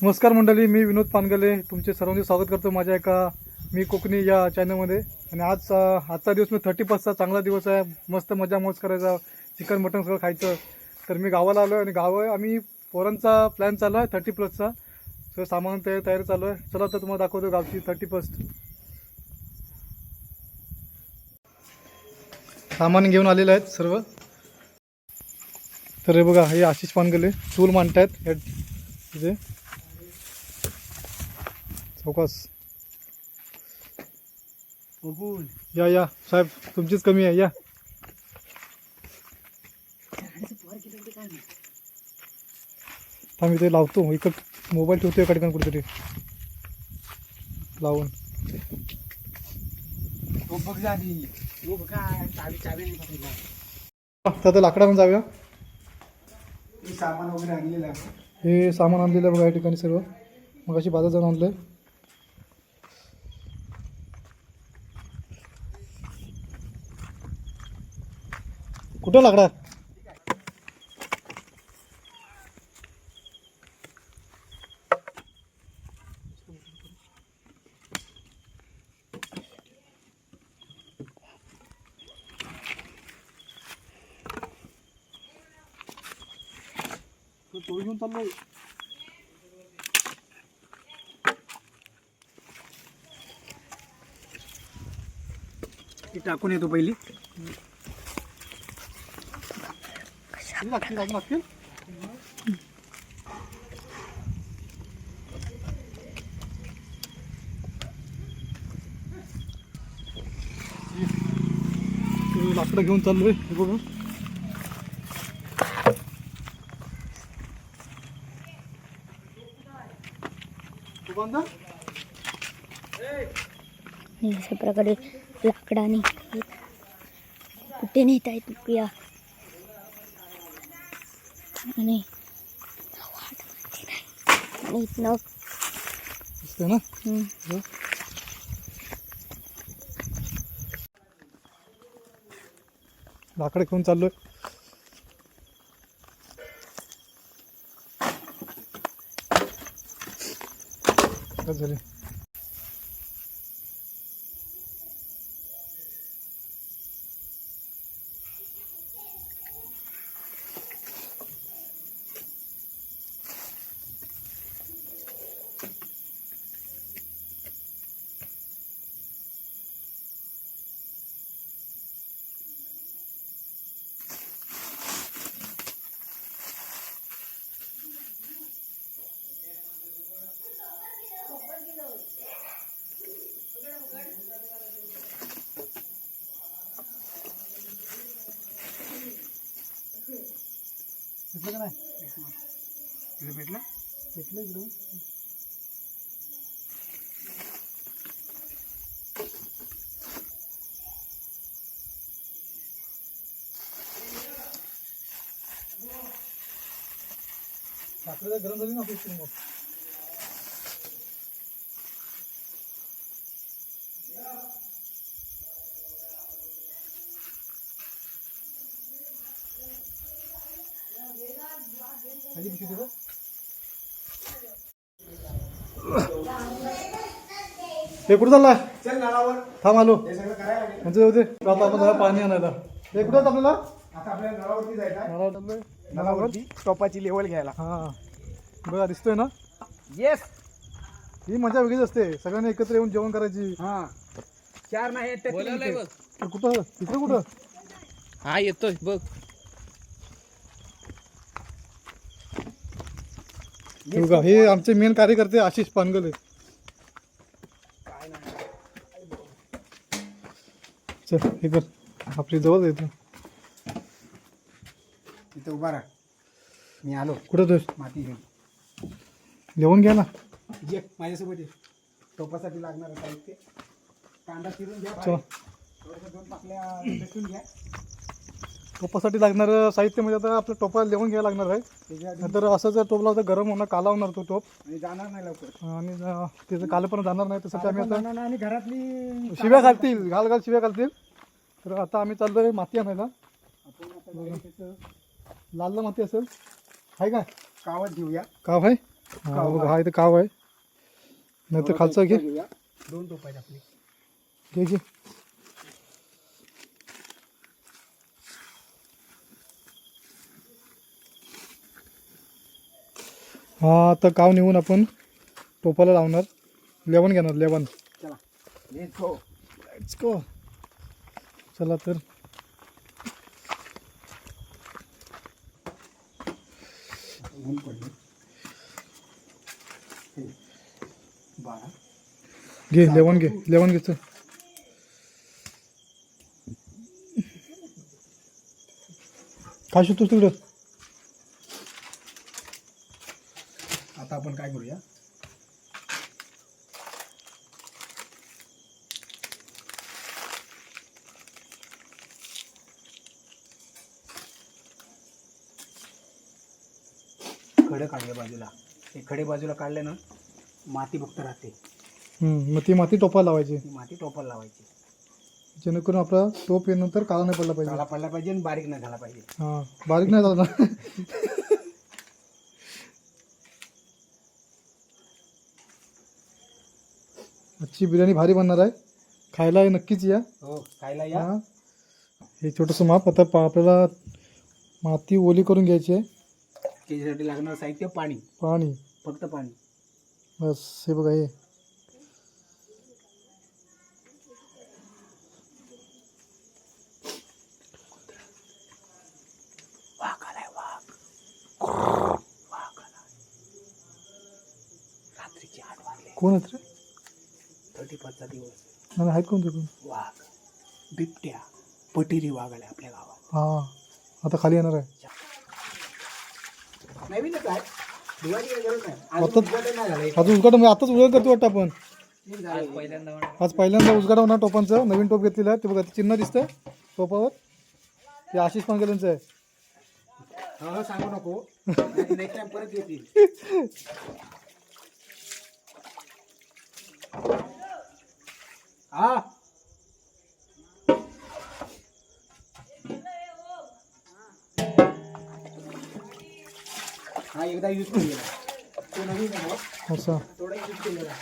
नमस्कार मंडळी, मी विनोद पानगले तुमचे सर्वांचे स्वागत करतो माझ्या एका मी कोकणी या चॅनलमध्ये. आणि आजचा दिवस मी 31चा चांगला दिवस आहे. मस्त मजा मौज करायचा, चिकन मटन सगळं खायचं. तर मी गावाला आलो आणि आम्ही पोरांचा प्लॅन चालू आहे 30+चा. सगळं सामान तयारी चालू आहे. चला तर तुम्हाला दाखवतो गावची 31. सामान घेऊन आलेले आहेत सर्व. तर हे बघा, हे आशिष पानगले चूल मांडतायत तिथे चौकास. या साहेब, तुमचीच कमी आहे. या थांब, इथे लावतो. इकडं मोबाईल ठेवतो एका ठिकाणी कुठेतरी लावून. आता लाकडानं जाऊया. सामान वगैरे आणलेलं आहे. हे सामान आणलेलं आहे बघा या ठिकाणी सर्व. मग अशी बाजार जाऊन आणलंय. कुठं लाकडा? तो घेऊन चाललोय. ती टाकून येतो पहिली. लागतील. लाकडं घेऊन चाललोय. बघू अशा प्रकारे लाकडाने कुठे नेत आहेत बघूया. आणि इथनं दिसतंय ना. लाकडं घेऊन चाललोय. झाले. भेटलं का नाही? भेटलं भेटलं इकडं. साखरेला गरम झाली ना आपली मग. हे कुठं चालला? चल नळावर. थांब आलो. हे सगळं करायला लागेल. म्हणजे होते आता आपण जरा पाणी आणायला. हे कुठं आपल्याला आता आपल्याला नळावरती जायचं आहे. नळावर चाललोय. नळावरती टोपाची लेवल घ्यायला. हा बघा, दिसतोय ना. येस. ही मजा वेगळीच असते, सगळ्यांनी एकत्र येऊन जेवण करायची. हा, 4 नाही कुठं तिकडे कुठं? हा येतोय बघ. बघा, हे आमचे मेन कार्यकर्ते आशिष पानगले. चल हे कर, आपली जवळ येतो. तिथं उभा राहा. मी आलो. कुठं तू माती घेऊन जेवण घ्या ना. ये माझ्यासोबत ये. टोपासाठी लागणार साहित्य. कांदा चिरून घ्या. चला. थोडंसं 2 पाकल्या भेटून घ्या. टोपासाठी लागणारं साहित्य म्हणजे आता आपल्या टोपाला जेवण घ्यायला लागणार आहे. नंतर असं जर टोपला तर गरम होणार, काला होणार तो टोप. आणि जाणार नाही लवकर. आणि त्याचं काल पण जाणार नाही. त्यासाठी आम्ही आता जाणार नाही. आणि घरातली शिव्या घालतील, घाल शिव्या घालतील. तर आता आम्ही चाललोय माती आणायला. आपण आता लाल माती असेल, आहे काय? कावत घेऊया. काव आहे. हा बघा, हा इथे काव आहे. नाही तर खालचं घे. घेऊया. 2 टोप आहेत आपली. घे घे. हा आता काव नेऊन आपण टोपाला लावणार. लेवन घेणार, लेवन. चला लेट्स गो. Let's go. चला तर ऊन पडले. 12 घे, लेवन घे, लेवन घे. चल. काय शिकतोस तिकडं? आता आपण काय करूया, खडे काढले बाजूला. हे खडे बाजूला काढले ना, माती फक्त राहते. मग ती माती टोपाला लावायची, ती माती टोपाला लावायची. जेणेकरून आपला टोप नंतर काळा नाही पडला पाहिजे. काळा पडला पाहिजे आणि बारीक नाही झाला पाहिजे. हा, बारीक नाही झाला ना. आजची बिर्याणी भारी बनणार आहे. खायला नक्कीच या. हो, खायला या. हा. हे छोटंसं माप. आता आपल्याला माती ओली करून घ्यायची आहे. त्याच्यासाठी लागणार साहित्य पाणी, पाणी, फक्त पाणी. बस. हे बघा, हे वाघ आलाय, वाघ. वाघ आला. रात्रीचे 8 वाजले. कोण आहेत रे? 31चा दिवस. नाही, आहेत कोण ते कोण? वाघ, बिबट्या, पटेरी वाघ आले आपल्या गावात. हा, आता खाली येणार आहे. नवीनच आहे, दिवाळी काही गरज नाही. आता- उद्घाटन नाही झालंय. आता उद्घाटन म्हणजे आताच उद्घाटन करतो वाटतं आपण. आज पहिल्यांदा होणार. आज पहिल्यांदा उद्घाटन होणार टोपांचं. नवीन टोप घेतलेलं आहे. ते बघा, ते चिन्ह दिसतंय टोपावर. ते आशिष पानगलेंचं आहे. हो, सांगू नको. नेक्स्ट टाइम परत येतील. हा, हा एकदा यूज केलेला, तो नवीन आहे. असं. थोडा यूज केलेला.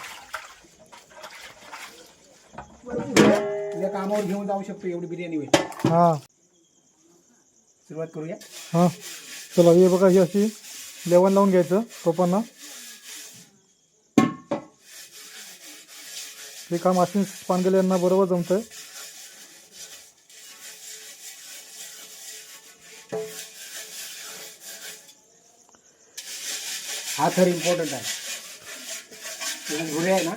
उद्या कामावर घेऊन जाऊ शकतो एवढी बिर्याणी होईल. हा सुरुवात करूया. हा, चला. हे बघा, ही अशी लेवण लावून घ्यायचं टोपांना. हे काम आशिष पानगले यांना बरोबर जमतंय. हा थर इम्पॉर्टंट आहे. घुरे आहे ना.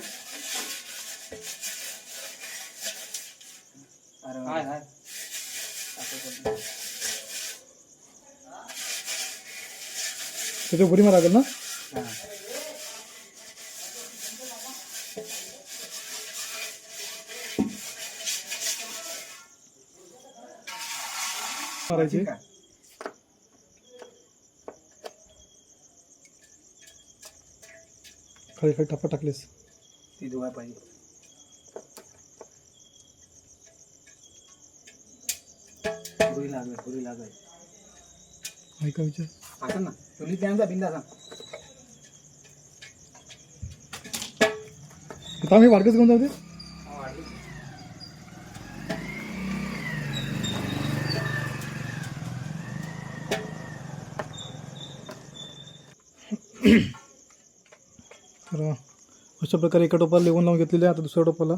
हाय हाय. त्याच्या बुरी मारा लागेल ना. हा. मारायची. ठीक आहे. खाली खाली टप्पा टाकलेस. ती धुवायला पाहिजे. पुरी लागेल. ऐका विचार. आता ना चुली त्यांचा बिंदा सांग. आता आम्ही वाडकच घेऊन जाऊ दे. तर अशा प्रकारे एका टोपाला लेवून लावून घेतलेले आहे. आता दुसऱ्या टोपाला.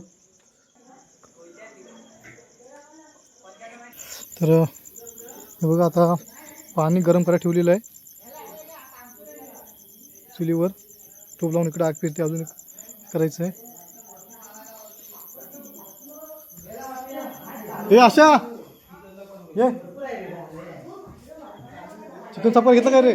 तर हे बघा, आता पाणी गरम करायला ठेवलेलं आहे चुलीवर. टोप लावून इकडे आग पेरते. अजून करायचं आहे. हे आशा, ये चिकन सापा घेतलं काय रे?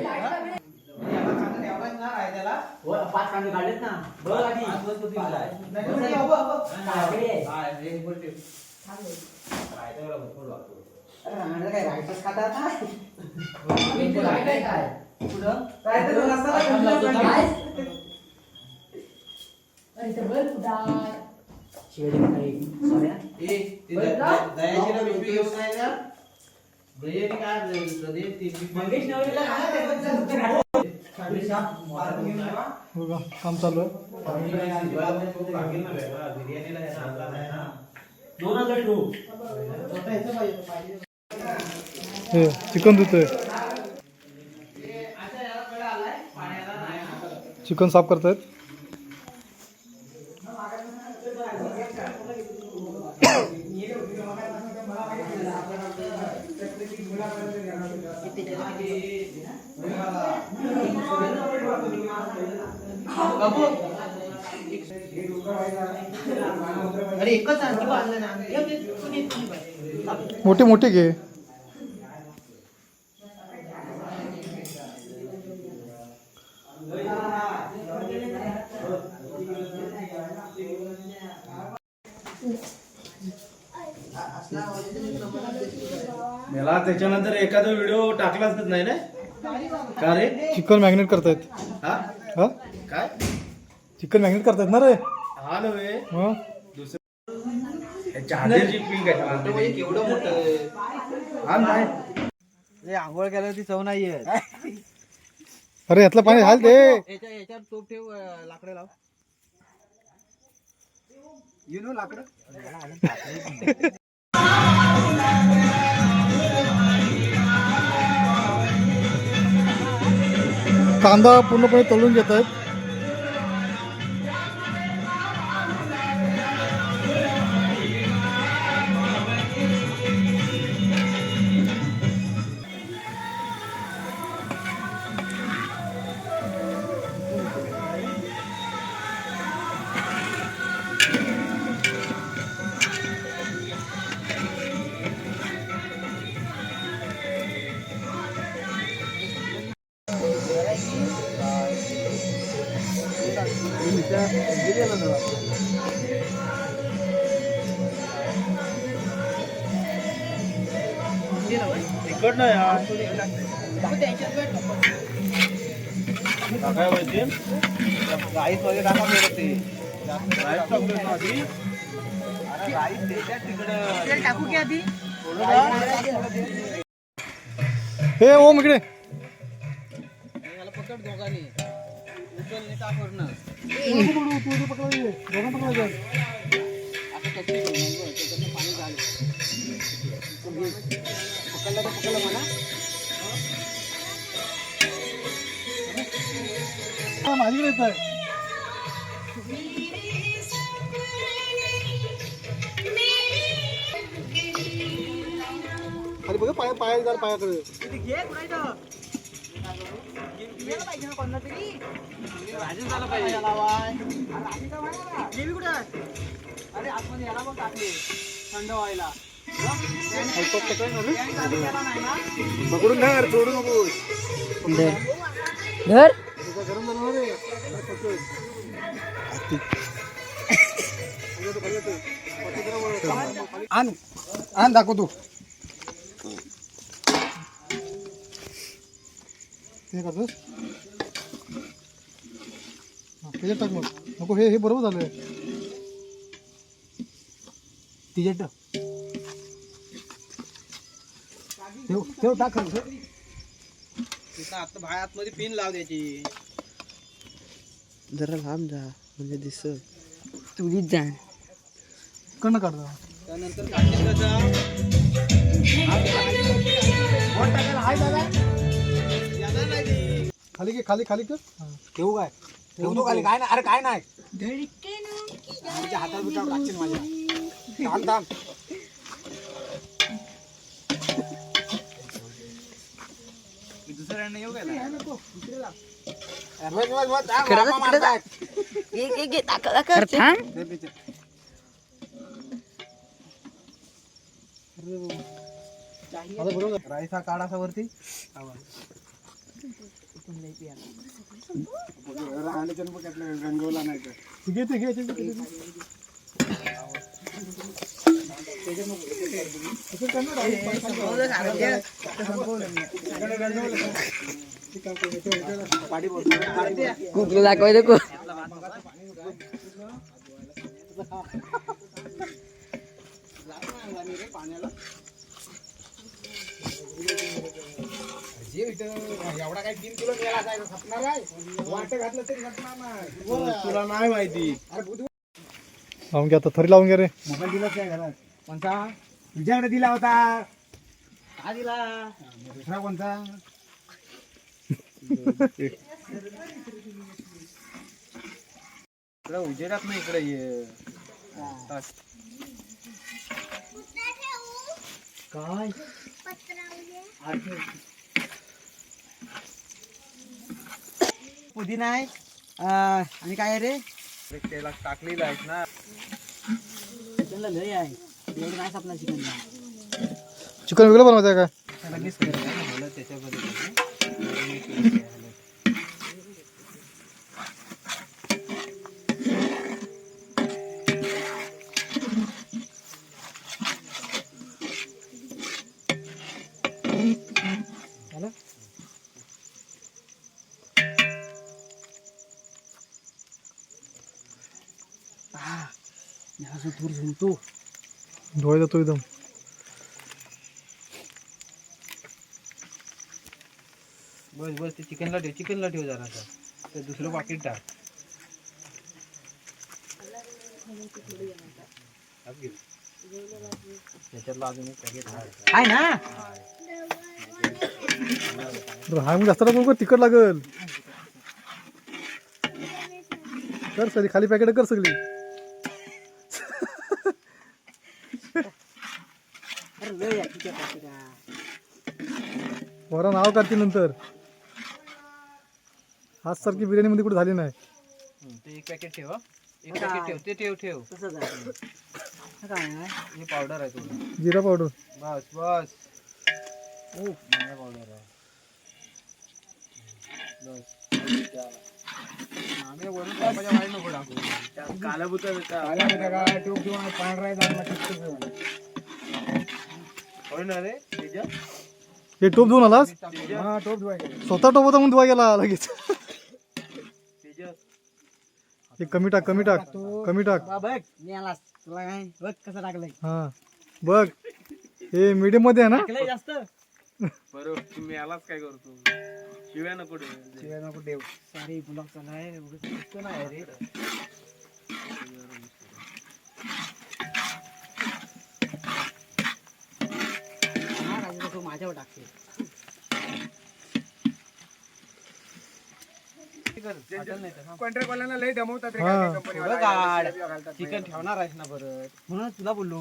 बघा काम चालू आहे. हे चिकन धुतोय, चिकन साफ करतायत. अरे एकच आणखी आणलं ना. मोठे मोठे घे. मला त्याच्यानंतर एखादा व्हिडिओ टाकलाच नाही ना का रे? चिकन मॅग्नेट करतायत. हा हा काय चिकन मॅग्नेट करतायत ना रे. हा नव्हे मग चादरची पिंक आहे केवढं मोठं हा नाही आंघोळ केल्यावरती चव नाहीये. अरे यातलं पाणी घाल दे. याच्यावर तोप ठेव, लाकडं लाव. लाकडं कांदा पूर्णपणे तळून घेत आहेत. तिकट नाही यार काय माहिती राईस वगैरे टाका बरं ते. राईस टाकतोय ना आधी. अरे राईस त्याच्यात तिकडं टाकू की आधी. हे ओम इकडे. मला पकड दोघांनी. उचल नाही टाकून असं कशी त्याच्यातनं पाणी झालं. पकडलं तर पकडलं म्हणा. माझीकडे येत आहे. खाली बघा पाया पाया जर पायाकडे. राजन झाला पाहिजे. अरे आतमध्ये याला पण टाकले थंड व्हायला. पकडून धर, सोडू नको. धर. गरम झालं रे. आण आण दाखवतो. हे करतोस त्याच्यात टाक. मग नको हे हे बरोबर झालंय. तिच्यात ठेव ठेव टाक खाली, ठेव. तिथं आता बाहेर आतमध्ये पिन लाव त्याची. जरा लांब जा म्हणजे दिसत. तुझीच जा. कडनं काढता. त्यानंतर काढतील त्याचा. याला नाही ती. खाली घे, खाली खाली कर. ठेवू काय? ठेवतो खाली. काय नाही, अरे काय नाही. हातात बिटावर टाकशील माझ्या. थांब थांब. दुसऱ्यांना येऊ गेला. आता बरोबर राईस हा काढ असा वरती. रंगवला नाही तर घे ते घे ते कुठलं दाखवायचं को. जे इथं एवढा काय 3 किलो मेला जायचं सपणार आहे वाट घातलं तरी घटणार नाही तुला नाही माहिती. अरे बुधवार लावून घ्या आता, थरी लावून घ्या रे. मोबाईल दिलाच काय घरात कोणता तुझ्याकडे दिला होता हा दिला. दुसरा कोणता इकडे उजेडात नाही इकडे ये. काय पुदिना आहे आणि काय आहे रे त्याला टाकलेला आहेस ना. चिकनला लय आहे एवढं नाही सापणार चिकनला. चिकन वेगळं बनवायचं आहे काय? लगेच करायचं त्याच्यामध्ये. असं दूर झुमतो. धुवायचा तो एकदम. बस बस ते चिकनला ठेव जरा. ते दुसरं पाकिट टाक. त्याच्यातलं अजून एक पॅकेट आहे ना हाय मग जास्त नको, तिखट लागल. कर सगळी खाली पॅकेट कर सगळी. अरे लय आहे तिच्या पाकिटा. वरा नाव काढतील नंतर. आज सारखी बिर्याणी मध्ये कुठे झाली नाही. ते एक पॅकेट ठेव. एक पॅकेट ठेव. ते ठेव. तसंच आहे. काय आहे हे पावडर आहे तुझं. जिरा पावडर. बस बस. धनिया पावडर आहे. बस. आम्ही वरून पापाच्या बाहेर नको टाकू. कालाबुता आला होता का टोप देऊन पांढरा आहे चांगला टिकतो. होय ना रे तेजा? हे टोप धुवून आलास? हा टोप धुवायचा. स्वतः टोप होता म्हणून धुवा गेला लगेच. तेजा हे कमी टाक. बघ मी आलास तुला काय बघ कसं टाकलंय. हा बघ हे मीडियम मध्ये आहे ना. टाकलंय जास्त. बरोबर. तुम्ही आलाच काय करतो. शिव्या नको देऊ. शिवाय नको देव. सारी ब्लॉक चालाय एवढं नाही रे. हा राजू नको माझ्यावर टाकते. कॉन्ट्रॅक्टवाल्यांना लय दमवतात रे हा. काय कंपनी थोडं गाड. चिकन ठेवणार आहेस ना परत. म्हणून तुला बोललो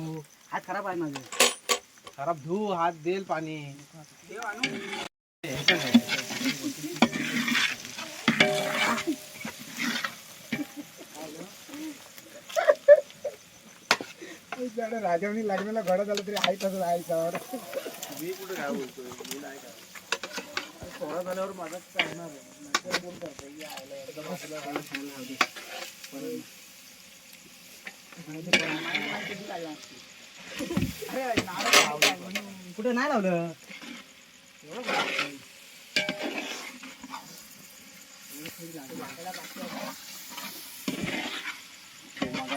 हात खराब आहे माझं. खराब धू. हात देल पाणी. राजावणी लग्नाला घडा झालं तरी आहे तसं राहायचं. मी कुठे काय बोलतोय. मी नाही काय. थोडा झाल्यावर माझाच चालणार आहे. नाहीतर कोण करतंय? हे आयला एकदम आपल्याला सगळं खायला हवं. कुठं नाही लावलं. मग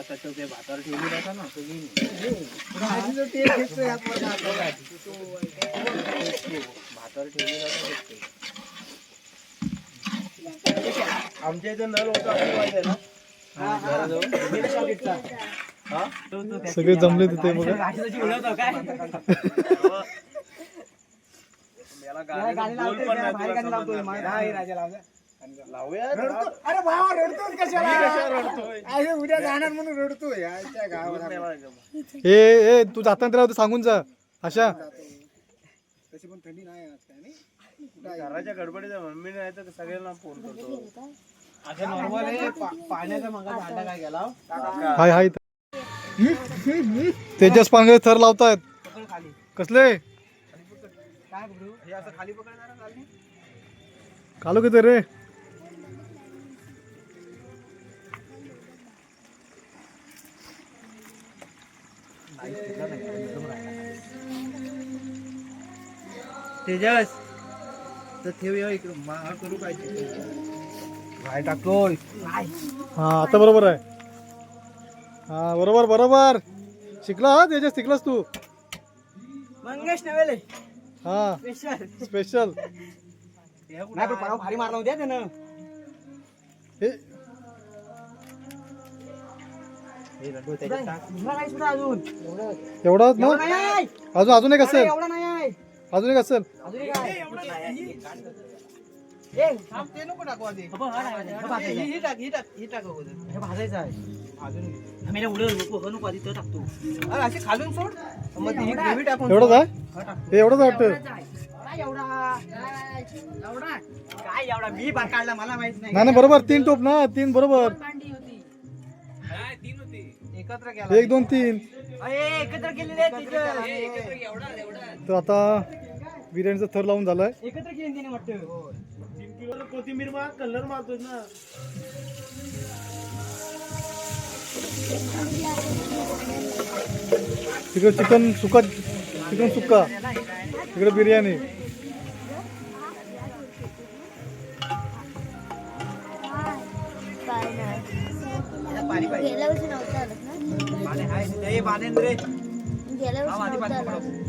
त्याच्यावर ते भातावर ठेवली जाता ना तो घेऊन भातावर ठेवली जातात. आमच्या इथं नळ होता असं माहिती आहे ना. सगळे जमले तिथे बघा. याला गाडीला बोल पण नाही तुला समजणार. नाही राजा लावजा. लावूया. अरे भावा रडतोय कशाला? रडतोय. अरे उद्या जाणार म्हणून रडतोय. आजच्या गावाला ए तू जाताना त्याला सांगून जा. अशा तशी पण थंडी नाही आज काय नाही. घराच्या गडबडीचा मम्मी नाही तर सगळ्यांना फोन करतो. आता नॉर्मल आहे. पाण्याचा मगा भांडा काय गेला. हाय तेजस पानगळे थर लावतायत. खाली कसले काय बघू हे असं खाली पकडणार खाली. कालो किती रे. तेजस तर ठेवूया इकडे. महाग करू काय काय टाकतोय. हा आता बरोबर आहे. हा बरोबर शिकला. हा तेजस शिकलास तू. मंगेश नवेले हा स्पेशल. नाही पण परवा भारी मारला होत्या त्यानं. हे अजून एवढाच ना? अजून एक असेल, एवढा नाही आहे. अजून एक असेल. अजून एक आहे. ते नको टाकू आधी. भाजायचं ही टाक ही टाक ही टाक अगोदर. हे भाजायचं आहे. आम्ही उडव नको आधी तर टाकतो. अरे असे खालून सोड. मग ही ग्रेव्ही टाकून एवढंच आहे, हे एवढंच वाटतं. काय एवढा काय एवढा मी बार काढला मला माहित नाही. नाही नाही बरोबर, 3 टोप ना, 3 बरोबर. एकत्र केला. 1 2 3. एकत्र केलेले आहेत तिघं. तर आता बिर्याणीचा थर लावून झालाय. एकत्र केली तिने वाटतं. कोथिंबीर मार, कलर मारतोय ना. तिकडे चिकन सुका, चिकन सुक्का, तिकडे बिर्याणी. गेल्या वर्षी नव्हतं आलं ना, बानेंद्रे गेल्या वर्षी नव्हतं आलं.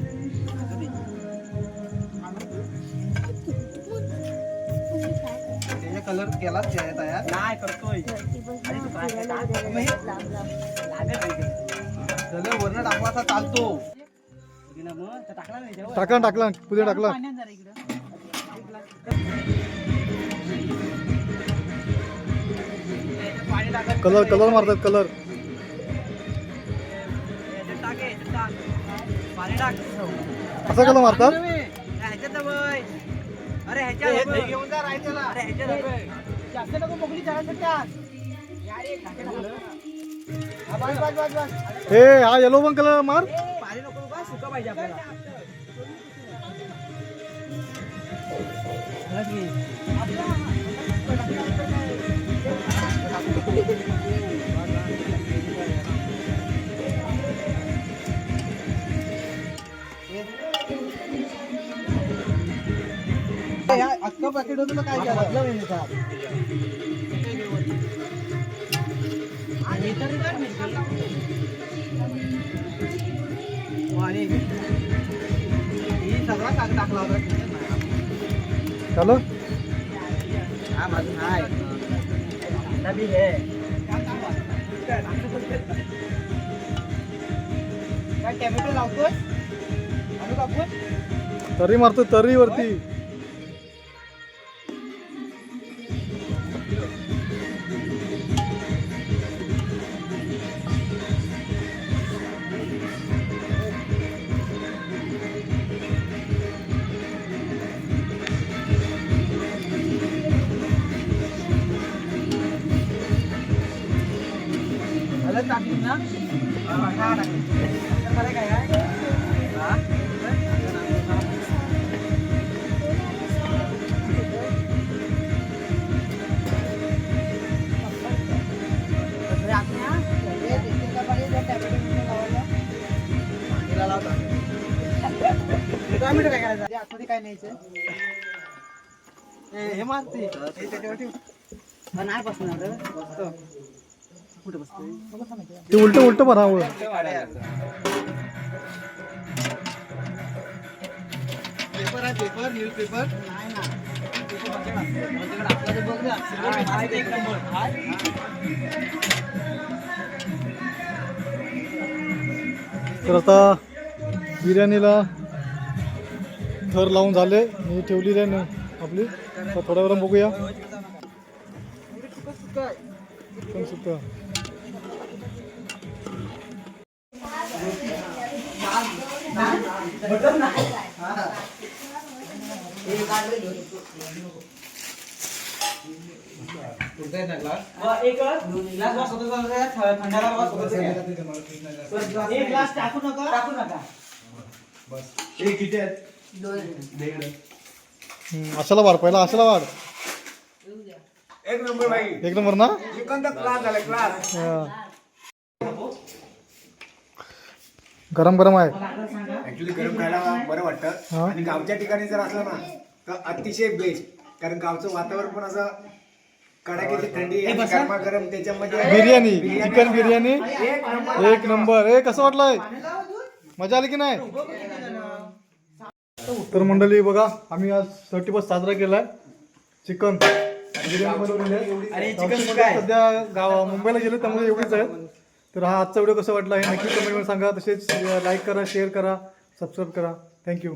कलर केला तयार. नाही करतोय. वरण टाकवाचा चालतो. टाकला नाही जेव्हा. टाकला पुढे टाकला. कलर मारतात कलर. पाणी टाक. असा कलर मारतात. ह्याच्यात बाई. अरे ह्याच्यात घेऊन जा राहायच्याला. अरे ह्याच्यात जास्त नको मोकळी चढायचं त्यात. बस बस बस बस. हे हा येलो पण कलर मार. पाणी नको का सुका पाहिजे आपल्याला. अख्खं पॅकेट होतं तर काय केलं? आणि ही सगळा कागद टाकला होता. चालू हा माझं हाय. नबी हे काय टॅमॅटो लावतोय आलू कापून. तरी मारतो तरी वरती. हलत टाकली ना. हा टाकली. काय काय आहे? हा काय करायचं आतमध्ये काय न्यायचं. हे मारते त्याच्यावर ठेव. नाही बसणार बसतो. कुठे बसतोय ते उलट मारा. पेपर आहे पेपर न्यूज पेपर. नाही ना. आपला तर बघ ना. एक नंबर. तर आता बिर्याणीला थर लावून झाले. मी ठेवलेली आहे ना आपली. तर थोड्या वेळा बघूया. चिकन सुक्का. एक ग्लास टाकू नका. अशाला वाढ, पहिला अशाला वाढ. एक नंबर भाई, एक नंबर ना. चिकन तर क्लास झाला क्लास. गरम गरम आहे. ऍक्च्युली गरम खायला बरं वाटतं. आणि गावच्या ठिकाणी जर असलं ना तर अतिशय बेस्ट. कारण गावचं वातावरण पण असं कडाक्याची थंडी आणि गरमागरम त्याच्यामध्ये बिर्याणी, चिकन बिर्याणी एक नंबर. एक नंबर. हे कसं वाटलंय? मजा आली की नाही? तर मंडळी बघा आम्ही आज 31 साजरा केलाय. चिकन बिर्याणी बनवलेली आहे. आणि गावची चिकन मुलं सध्या मुंबईला गेले त्यामुळे एवढीच आहेत. तर हा आजचा व्हिडिओ कसा वाटला हे नक्की कमेंटमध्ये सांगा. तसेच लाईक करा, शेअर करा, सबस्क्राईब करा. थँक्यू.